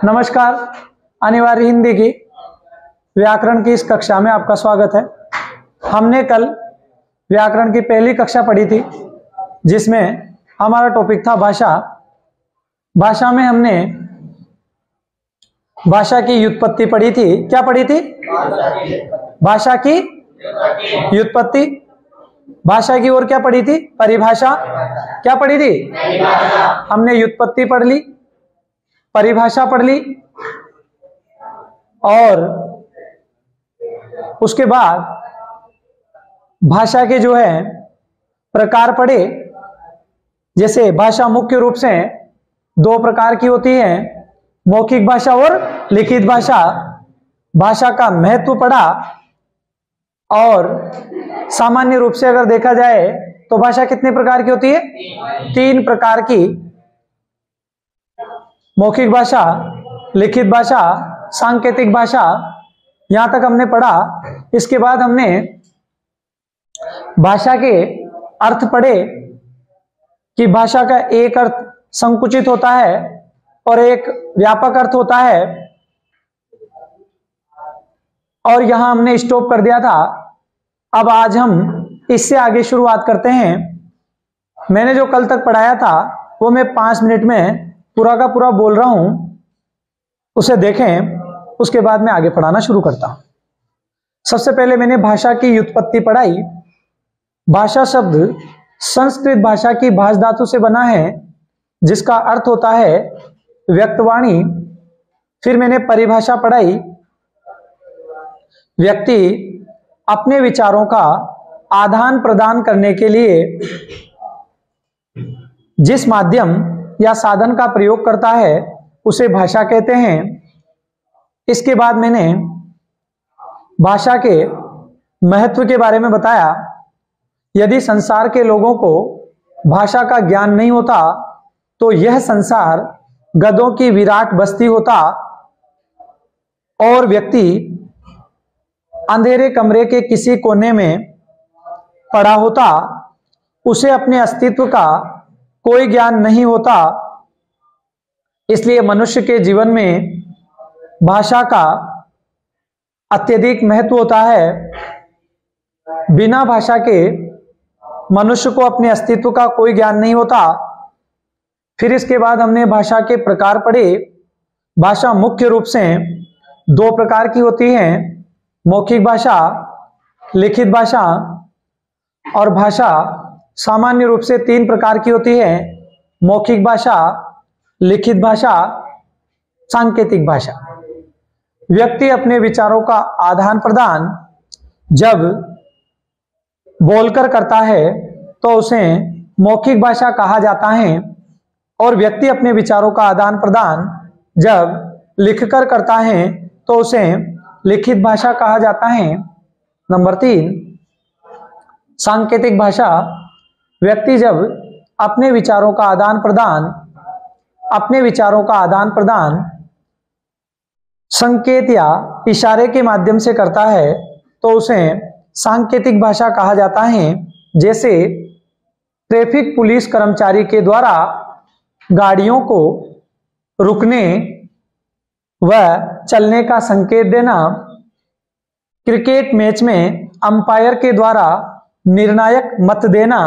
नमस्कार। अनिवार्य हिंदी की व्याकरण की इस कक्षा में आपका स्वागत है। हमने कल व्याकरण की पहली कक्षा पढ़ी थी जिसमें हमारा टॉपिक था भाषा। भाषा में हमने भाषा की व्युत्पत्ति पढ़ी थी। क्या पढ़ी थी? भाषा की व्युत्पत्ति। भाषा की और क्या पढ़ी थी? परिभाषा। क्या पढ़ी थी? हमने व्युत्पत्ति पढ़ ली, परिभाषा पढ़ ली और उसके बाद भाषा के जो है प्रकार पढ़े। जैसे भाषा मुख्य रूप से दो प्रकार की होती है, मौखिक भाषा और लिखित भाषा। भाषा का महत्व पढ़ा और सामान्य रूप से अगर देखा जाए तो भाषा कितने प्रकार की होती है? 3 प्रकार की, मौखिक भाषा, लिखित भाषा, सांकेतिक भाषा। यहां तक हमने पढ़ा। इसके बाद हमने भाषा के अर्थ पढ़े कि भाषा का एक अर्थ संकुचित होता है और एक व्यापक अर्थ होता है, और यहां हमने स्टॉप कर दिया था। अब आज हम इससे आगे शुरुआत करते हैं। मैंने जो कल तक पढ़ाया था वो मैं 5 मिनट में पूरा का पूरा बोल रहा हूं, उसे देखें, उसके बाद मैं आगे पढ़ाना शुरू करता हूं। सबसे पहले मैंने भाषा की व्युत्पत्ति पढ़ाई। भाषा शब्द संस्कृत भाषा की भाष धातु से बना है जिसका अर्थ होता है व्यक्तवाणी। फिर मैंने परिभाषा पढ़ाई। व्यक्ति अपने विचारों का आदान प्रदान करने के लिए जिस माध्यम या साधन का प्रयोग करता है उसे भाषा कहते हैं। इसके बाद मैंने भाषा के महत्व के बारे में बताया। यदि संसार के लोगों को भाषा का ज्ञान नहीं होता तो यह संसार गधों की विराट बस्ती होता और व्यक्ति अंधेरे कमरे के किसी कोने में पड़ा होता। उसे अपने अस्तित्व का कोई ज्ञान नहीं होता। इसलिए मनुष्य के जीवन में भाषा का अत्यधिक महत्व होता है। बिना भाषा के मनुष्य को अपने अस्तित्व का कोई ज्ञान नहीं होता। फिर इसके बाद हमने भाषा के प्रकार पढ़े। भाषा मुख्य रूप से 2 प्रकार की होती है, मौखिक भाषा, लिखित भाषा। और भाषा सामान्य रूप से 3 प्रकार की होती है, मौखिक भाषा, लिखित भाषा, सांकेतिक भाषा। व्यक्ति अपने विचारों का आदान प्रदान जब बोलकर करता है तो उसे मौखिक भाषा कहा जाता है, और व्यक्ति अपने विचारों का आदान प्रदान जब लिखकर करता है तो उसे लिखित भाषा कहा जाता है। नंबर 3, सांकेतिक भाषा। व्यक्ति जब अपने विचारों का आदान प्रदान संकेत या इशारे के माध्यम से करता है तो उसे सांकेतिक भाषा कहा जाता है। जैसे ट्रैफिक पुलिस कर्मचारी के द्वारा गाड़ियों को रुकने व चलने का संकेत देना, क्रिकेट मैच में अंपायर के द्वारा निर्णायक मत देना,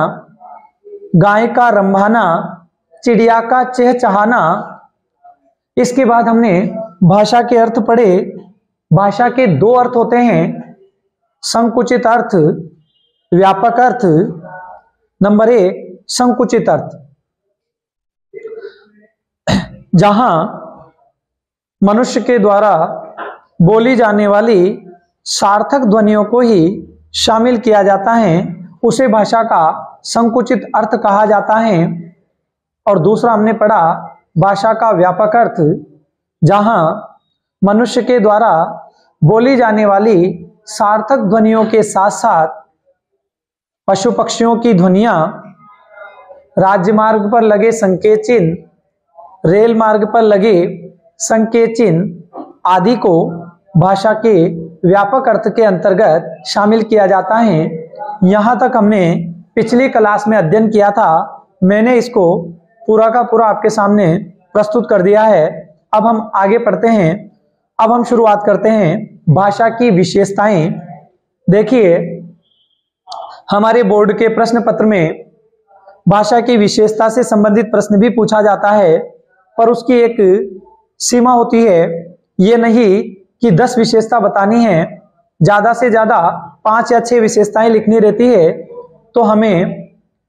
गाय का रंभाना, चिड़िया का चहचहाना। इसके बाद हमने भाषा के अर्थ पढ़े। भाषा के 2 अर्थ होते हैं, संकुचित अर्थ, व्यापक अर्थ। नंबर 1, संकुचित अर्थ। जहां मनुष्य के द्वारा बोली जाने वाली सार्थक ध्वनियों को ही शामिल किया जाता है उसे भाषा का संकुचित अर्थ कहा जाता है। और दूसरा हमने पढ़ा भाषा का व्यापक अर्थ, जहां मनुष्य के द्वारा बोली जाने वाली सार्थक ध्वनियों के साथ साथ पशु पक्षियों की ध्वनियां, राज्यमार्ग पर लगे संकेत चिन्ह, रेल मार्ग पर लगे संकेत चिन्ह आदि को भाषा के व्यापक अर्थ के अंतर्गत शामिल किया जाता है। यहां तक हमने पिछली क्लास में अध्ययन किया था। मैंने इसको पूरा का पूरा आपके सामने प्रस्तुत कर दिया है। अब हम आगे पढ़ते हैं। अब हम शुरुआत करते हैं भाषा की विशेषताएं। देखिए, हमारे बोर्ड के प्रश्न पत्र में भाषा की विशेषता से संबंधित प्रश्न भी पूछा जाता है, पर उसकी एक सीमा होती है। ये नहीं कि 10 विशेषता बतानी है, ज्यादा से ज्यादा 5 या 6 विशेषताएं लिखनी रहती है। तो हमें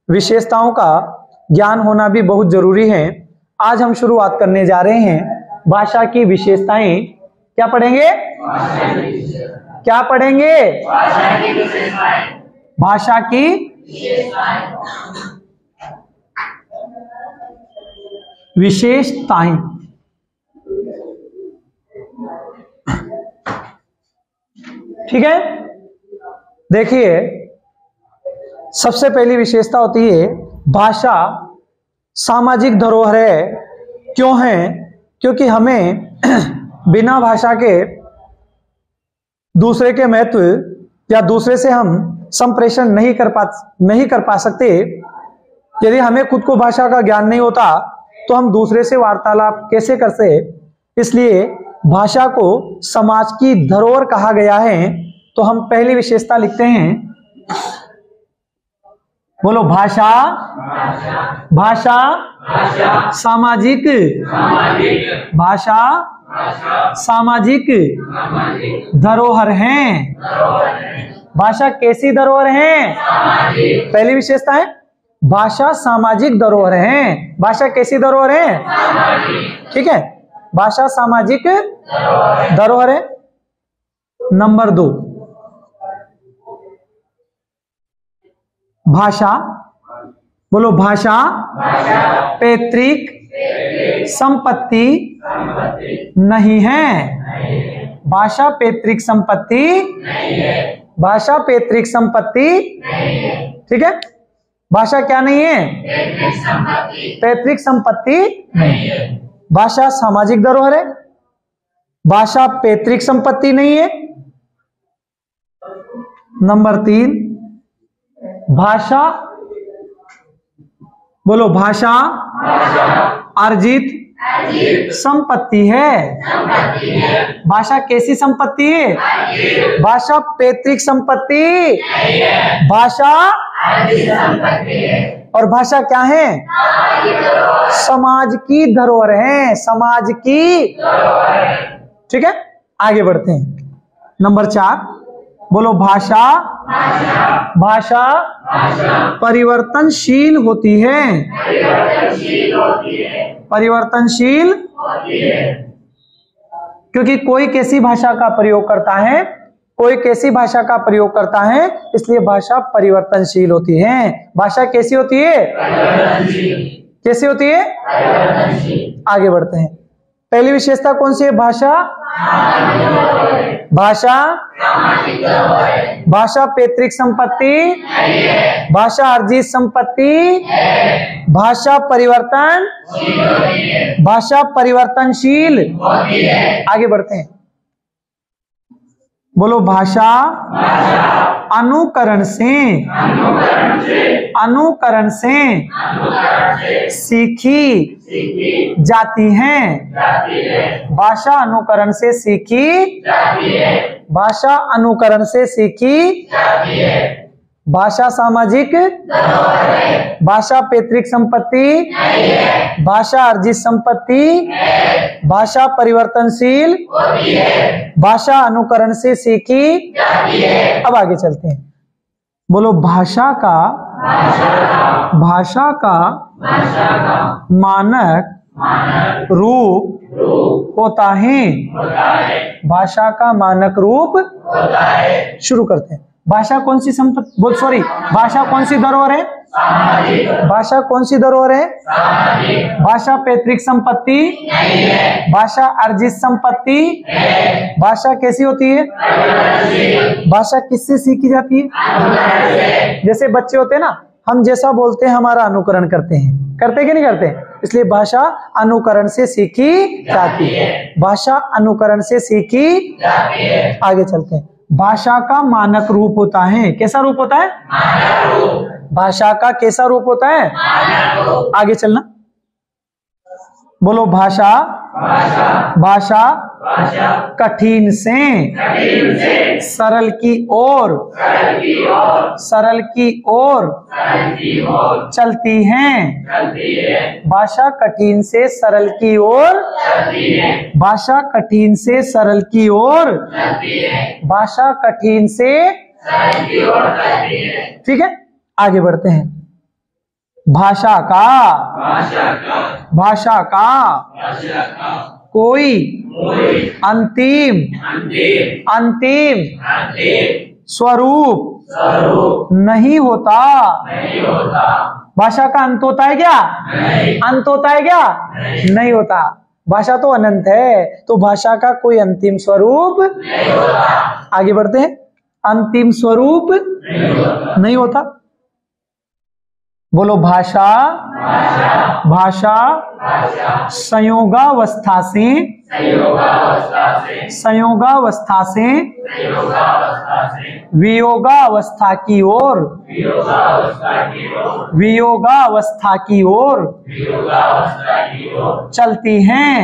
विशेषताओं का ज्ञान होना भी बहुत जरूरी है। आज हम शुरुआत करने जा रहे हैं भाषा की विशेषताएं। क्या पढ़ेंगे? क्या पढ़ेंगे? भाषा की विशेषताएं। ठीक है, देखिए, सबसे पहली विशेषता होती है भाषा सामाजिक धरोहर है। क्यों है? क्योंकि हमें बिना भाषा के दूसरे के महत्व या दूसरे से हम संप्रेषण नहीं कर पा सकते। यदि हमें खुद को भाषा का ज्ञान नहीं होता तो हम दूसरे से वार्तालाप कैसे कर सकते? इसलिए भाषा को समाज की धरोहर कहा गया है। तो हम पहली विशेषता लिखते हैं। बोलो, भाषा भाषा सामाजिक भाषा सामाजिक धरोहर है। भाषा कैसी धरोहर है? पहली विशेषता है भाषा सामाजिक धरोहर है। भाषा कैसी धरोहर है? ठीक है, भाषा सामाजिक धरोहर है। नंबर 2, भाषा, बोलो, भाषा पैतृक संपत्ति नहीं है। भाषा पैतृक संपत्ति, भाषा पैतृक संपत्ति, ठीक है। भाषा क्या नहीं है? पैतृक संपत्ति नहीं है। भाषा सामाजिक धरोहर है, भाषा पैतृक संपत्ति नहीं है। नंबर 3, भाषा, बोलो, भाषा अर्जित संपत्ति है। भाषा कैसी संपत्ति है? भाषा पैतृक संपत्ति, भाषा और भाषा क्या है? समाज की धरोहर है, समाज की। ठीक है, आगे बढ़ते हैं। नंबर 4, बोलो, भाषा भाषा परिवर्तनशील होती है। परिवर्तनशील, क्योंकि कोई कैसी भाषा का प्रयोग करता है, कोई कैसी भाषा का प्रयोग करता है, इसलिए भाषा परिवर्तनशील होती है। भाषा कैसी होती है? कैसी होती है? आगे बढ़ते हैं। पहली विशेषता कौन सी है? भाषा भाषा भाषा पैतृक संपत्ति, भाषा अर्जित संपत्ति, भाषा परिवर्तन, भाषा परिवर्तनशील। आगे बढ़ते हैं। बोलो, भाषा अनुकरण से सीखी जाती है। भाषा अनुकरण से सीखी, भाषा अनुकरण से सीखी। भाषा सामाजिक, भाषा पैतृक संपत्ति, भाषा अर्जित संपत्ति, भाषा परिवर्तनशील, भाषा अनुकरण से सीखी। अब आगे चलते हैं। बोलो, भाषा का मानक रूप होता है। भाषा का मानक रूप शुरू करते हैं। भाषा कौन सी संपत्ति, सॉरी, भाषा कौन सी धरोहर है? भाषा कौन सी धरोहर है? भाषा पैतृक संपत्ति, भाषा अर्जित संपत्ति। भाषा कैसी होती है? भाषा किससे सीखी जाती है? जैसे बच्चे होते हैं ना, हम जैसा बोलते हैं हमारा अनुकरण करते हैं, करते कि नहीं करते? इसलिए भाषा अनुकरण से सीखी जाती है। भाषा अनुकरण से सीखी जाती है। आगे चलते हैं। भाषा का मानक रूप होता है। कैसा रूप होता है? भाषा का कैसा रूप होता है? आगे चलना। बोलो भाषा, भाषा कठिन से सरल की ओर, सरल की ओर चलती हैं। भाषा कठिन से सरल की ओर, भाषा कठिन से सरल की ओर, भाषा कठिन से, ठीक है, आगे बढ़ते हैं। भाषा का, भाषा का कोई अंतिम, अंतिम स्वरूप नहीं होता। भाषा का अंत होता है क्या? अंत होता है क्या? नहीं होता। भाषा तो अनंत है, तो भाषा का कोई अंतिम स्वरूप नहीं होता। आगे बढ़ते हैं। अंतिम स्वरूप नहीं होता। बोलो भाषा, भाषा संयोगावस्था से, संयोगावस्था से वियोगावस्था की ओर, वियोगावस्था की ओर चलती हैं।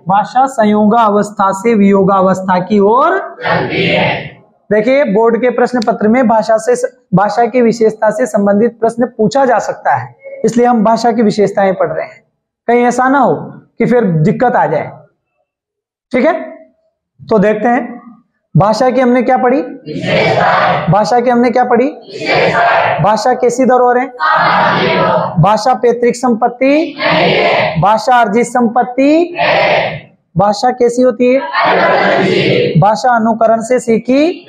भाषा संयोगावस्था से वियोगावस्था की ओर चलती है। देखिए, बोर्ड के प्रश्न पत्र में भाषा की विशेषता से संबंधित प्रश्न पूछा जा सकता है, इसलिए हम भाषा की विशेषताएं पढ़ रहे हैं, कहीं ऐसा ना हो कि फिर दिक्कत आ जाए। ठीक है, तो देखते हैं भाषा की हमने क्या पढ़ी, भाषा की हमने क्या पढ़ी, भाषा कैसी धरोहर है, भाषा पैतृक संपत्ति, भाषा अर्जित संपत्ति, भाषा कैसी होती है, भाषा अनुकरण से सीखी,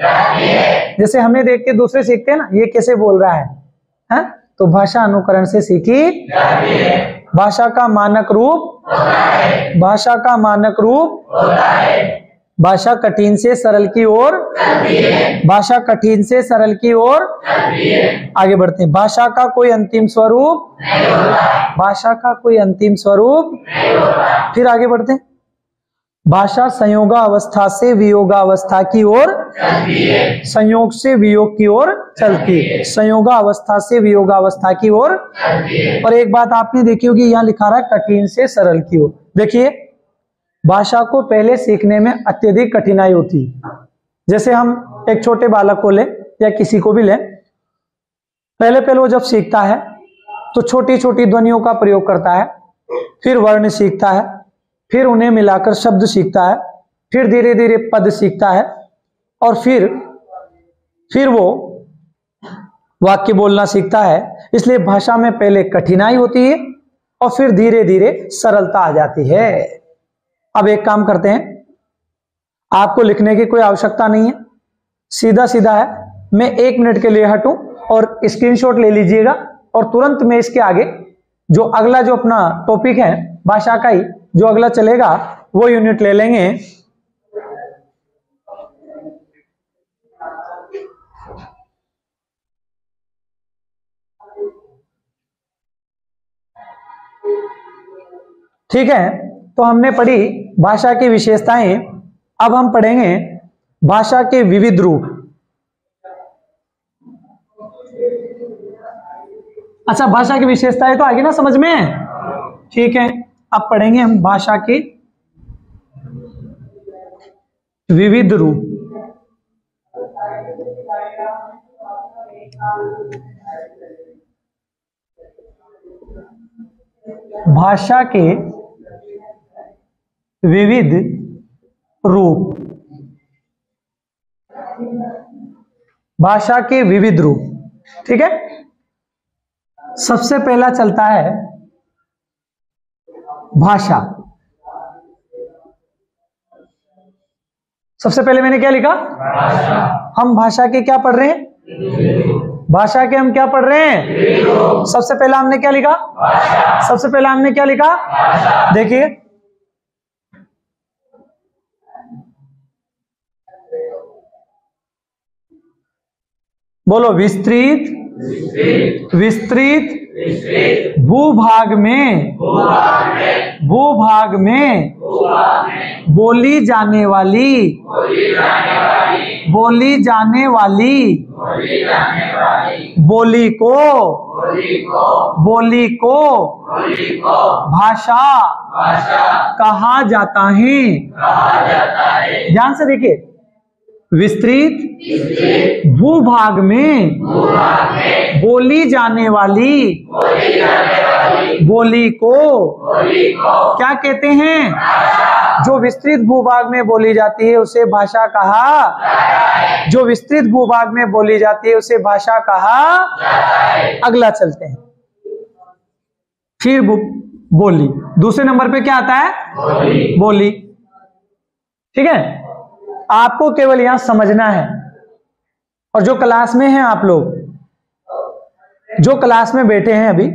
जैसे हमें देख के दूसरे सीखते हैं ना, ये कैसे बोल रहा है, तो भाषा अनुकरण से सीखी। भाषा का मानक रूप, भाषा का मानक रूप, भाषा कठिन से सरल की ओर, भाषा कठिन से सरल की ओर। आगे बढ़ते हैं। भाषा का कोई अंतिम स्वरूप, भाषा का कोई अंतिम स्वरूप। फिर आगे बढ़ते हैं। भाषा संयोगावस्था से वियोगावस्था की ओर, संयोग से वियोग की ओर चलती है, संयोगावस्था से वियोगावस्था की ओर। और एक बात आपने देखी होगी, यहाँ लिखा रहा है कठिन से सरल की ओर। देखिए, भाषा को पहले सीखने में अत्यधिक कठिनाई होती है। जैसे हम एक छोटे बालक को ले या किसी को भी ले, पहले पहले वो जब सीखता है तो छोटी छोटी ध्वनियों का प्रयोग करता है, फिर वर्ण सीखता है, फिर उन्हें मिलाकर शब्द सीखता है, फिर धीरे धीरे पद सीखता है, और फिर वो वाक्य बोलना सीखता है। इसलिए भाषा में पहले कठिनाई होती है और फिर धीरे धीरे सरलता आ जाती है। अब एक काम करते हैं, आपको लिखने की कोई आवश्यकता नहीं है, सीधा सीधा है। मैं 1 मिनट के लिए हटूं और स्क्रीनशॉट ले लीजिएगा, और तुरंत में इसके आगे जो अगला जो अपना टॉपिक है भाषा का ही जो अगला चलेगा वो यूनिट ले लेंगे। ठीक है, तो हमने पढ़ी भाषा की विशेषताएं। अब हम पढ़ेंगे भाषा के विविध रूप। अच्छा, भाषा की विशेषताएं तो आगे ना समझ में, ठीक है। अब पढ़ेंगे हम भाषा के विविध रूप। भाषा के विविध रूप, भाषा के विविध रूप, ठीक है। सबसे पहला चलता है भाषा। सबसे पहले मैंने क्या लिखा, हम भाषा के क्या पढ़ रहे हैं, भाषा के हम क्या पढ़ रहे हैं। सबसे पहला हमने क्या लिखा, सबसे पहला हमने क्या लिखा, देखिए बोलो विस्तृत, विस्तृत भूभाग में, भूभाग में बोली जाने वाली बोली जाने वाली बोली को भाषा कहा जाता है। ध्यान से देखिए, विस्तृत भूभाग में बोली जाने वाली बोली को क्या कहते हैं? जो विस्तृत भूभाग में बोली जाती है उसे भाषा कहा, जो विस्तृत भूभाग में बोली जाती है उसे भाषा कहा। अगला चलते हैं, फिर बोली। दूसरे नंबर पे क्या आता है? बोली। ठीक है, आपको केवल यहां समझना है। और जो क्लास में हैं आप लोग, जो क्लास में बैठे हैं अभी,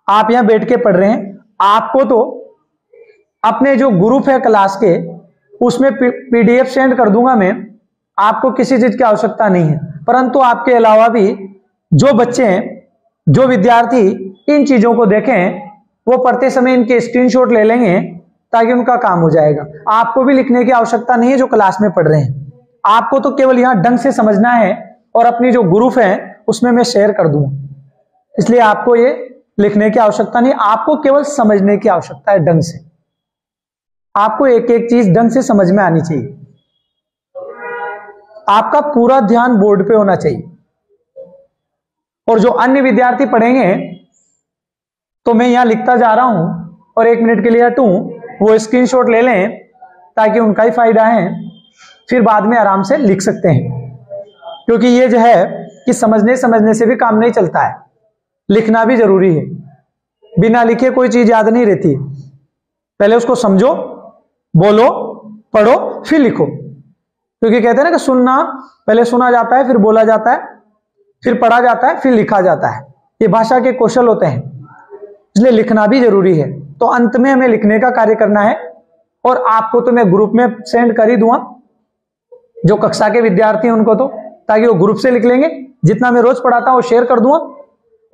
आप यहां बैठ के पढ़ रहे हैं, आपको तो अपने जो ग्रुप है क्लास के उसमें पीडीएफ सेंड कर दूंगा मैं, आपको किसी चीज की आवश्यकता नहीं है। परंतु आपके अलावा भी जो बच्चे हैं, जो विद्यार्थी इन चीजों को देखें, वो पढ़ते समय इनके स्क्रीनशॉट ले लेंगे ताकि उनका काम हो जाएगा। आपको भी लिखने की आवश्यकता नहीं है जो क्लास में पढ़ रहे हैं, आपको तो केवल यहां ढंग से समझना है और अपनी जो ग्रुप है उसमें मैं शेयर कर दूंगा। इसलिए आपको ये लिखने की आवश्यकता नहीं, आपको केवल समझने की आवश्यकता है ढंग से। आपको एक एक चीज ढंग से समझ में आनी चाहिए। आपका पूरा ध्यान बोर्ड पे होना चाहिए। और जो अन्य विद्यार्थी पढ़ेंगे, तो मैं यहां लिखता जा रहा हूं और 1 मिनट के लिए हटूं, वो स्क्रीनशॉट ले लें ताकि उनका ही फायदा है, फिर बाद में आराम से लिख सकते हैं। क्योंकि ये जो है कि समझने से भी काम नहीं चलता है, लिखना भी जरूरी है। बिना लिखे कोई चीज याद नहीं रहती। पहले उसको समझो, बोलो, पढ़ो, फिर लिखो। क्योंकि कहते हैं ना कि सुनना, पहले सुना जाता है, फिर बोला जाता है, फिर पढ़ा जाता है, फिर लिखा जाता है। ये भाषा के कौशल होते हैं, इसलिए लिखना भी जरूरी है। तो अंत में हमें लिखने का कार्य करना है। और आपको तो मैं ग्रुप में सेंड कर ही दूंगा, जो कक्षा के विद्यार्थी हैं उनको, तो ताकि वो ग्रुप से लिख लेंगे। जितना मैं रोज पढ़ाता हूं वो शेयर कर दूंगा।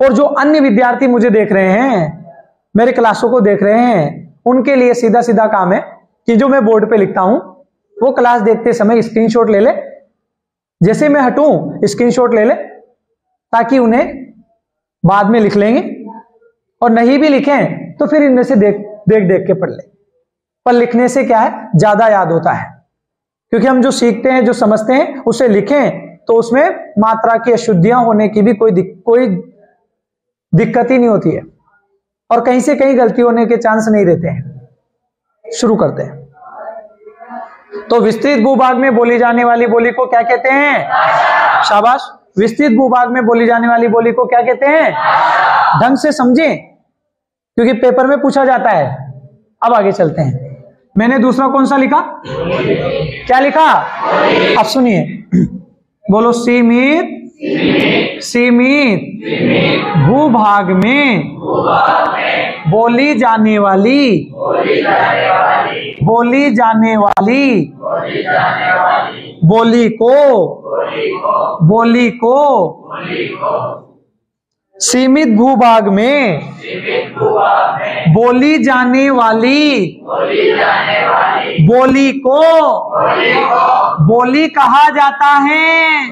और जो अन्य विद्यार्थी मुझे देख रहे हैं, मेरे क्लासों को देख रहे हैं, उनके लिए सीधा सीधा काम है कि जो मैं बोर्ड पे लिखता हूं वो क्लास देखते समय स्क्रीनशॉट ले ले, जैसे मैं हटूं स्क्रीनशॉट ले ले, ताकि उन्हें बाद में लिख लेंगे। और नहीं भी लिखें तो फिर इनमें से देख देख के पढ़ ले। पर लिखने से क्या है, ज्यादा याद होता है। क्योंकि हम जो सीखते हैं, जो समझते हैं, उसे लिखें तो उसमें मात्रा की अशुद्धियां होने की भी कोई दिक्कत ही नहीं होती है, और कहीं से कहीं गलती होने के चांस नहीं रहते हैं। शुरू करते हैं। तो विस्तृत भूभाग में बोली जाने वाली बोली को क्या कहते हैं? शाबाश। विस्तृत भूभाग में बोली जाने वाली बोली को क्या कहते हैं? ढंग से समझें, क्योंकि पेपर में पूछा जाता है। अब आगे चलते हैं। मैंने दूसरा कौन सा लिखा? क्या लिखा? अब सुनिए, बोलो। सीमित भूभाग में बोली जाने वाली बोली को सीमित भूभाग में बोली जाने वाली बोली को बोली कहा जाता है।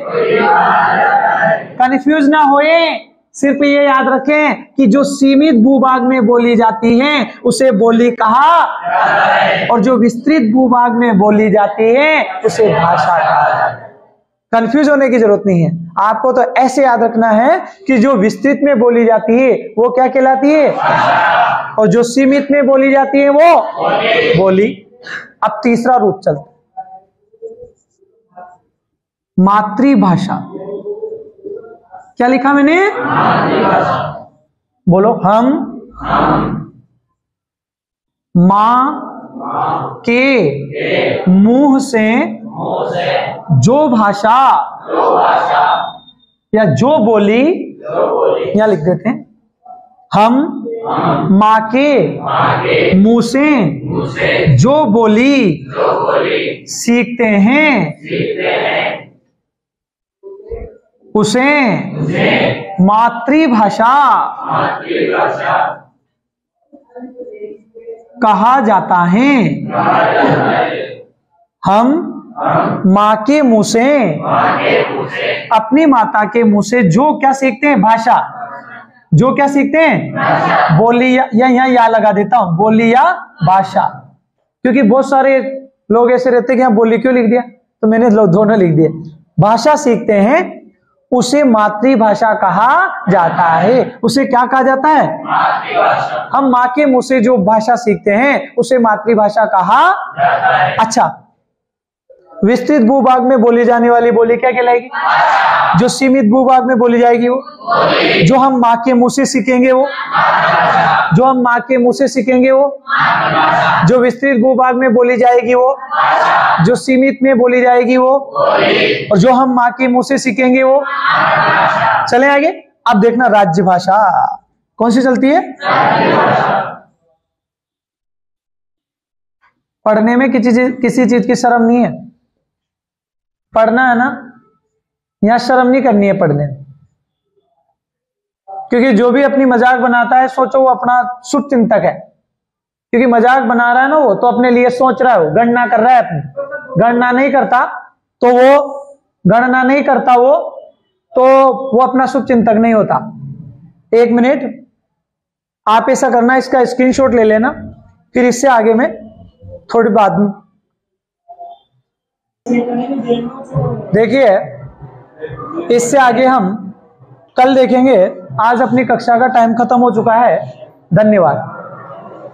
कंफ्यूज ना होए, सिर्फ ये याद रखें कि जो सीमित भूभाग में बोली जाती है उसे बोली कहा, और जो विस्तृत भूभाग में बोली जाती है उसे भाषा कहा। कंफ्यूज होने की जरूरत नहीं है। आपको तो ऐसे याद रखना है कि जो विस्तृत में बोली जाती है वो क्या कहलाती है, और जो सीमित में बोली जाती है वो बोली। अब तीसरा रूप चलता, मातृभाषा। क्या लिखा मैंने? बोलो। हम मां के मुंह से जो भाषा या जो बोली, यहां लिख देते हैं, हम मां के मुंह से जो बोली सीखते हैं उसे मातृभाषा कहा जाता है। हम माँ के मुंह से, अपनी माता के मुंह से जो क्या सीखते हैं? भाषा। जो क्या सीखते हैं? बोली या यहाँ या लगा देता हूं, बोली या भाषा, क्योंकि बहुत सारे लोग ऐसे रहते हैं कि यहाँ बोली क्यों लिख दिया, तो मैंने दोनों लिख दिए। भाषा सीखते हैं, उसे मातृभाषा कहा जाता है। उसे क्या कहा जाता है? मातृभाषा। हम माँ के मुंह से जो भाषा सीखते हैं उसे मातृभाषा कहा जाता है। अच्छा, विस्तृत भूभाग में बोली जाने वाली बोली क्या कहलाएगी? जो सीमित भूभाग में बोली जाएगी वो, जो हम माँ के मुंह से सीखेंगे वो, जो हम माँ के मुंह से सीखेंगे वो, जो विस्तृत भूभाग में बोली जाएगी वो, जो सीमित में बोली जाएगी वो, और जो हम माँ के मुंह से सीखेंगे वो। चले आगे। अब देखना राज्य भाषा कौन सी चलती है? पढ़ने में किसी चीज की शर्म नहीं है, पढ़ना है ना, यहां शर्म नहीं करनी है पढ़ने में, क्योंकि जो भी अपनी मजाक बनाता है सोचो वो अपना शुभ चिंतक है, क्योंकि मजाक बना रहा है ना वो तो अपने लिए सोच रहा है, वो गणना कर रहा है अपनी। गणना नहीं करता तो वो अपना शुभ चिंतक नहीं होता। एक मिनट, आप ऐसा करना, इसका स्क्रीनशॉट ले लेना, फिर इससे आगे में थोड़ी बाद में देखिए, इससे आगे हम कल देखेंगे। आज अपनी कक्षा का टाइम खत्म हो चुका है। धन्यवाद।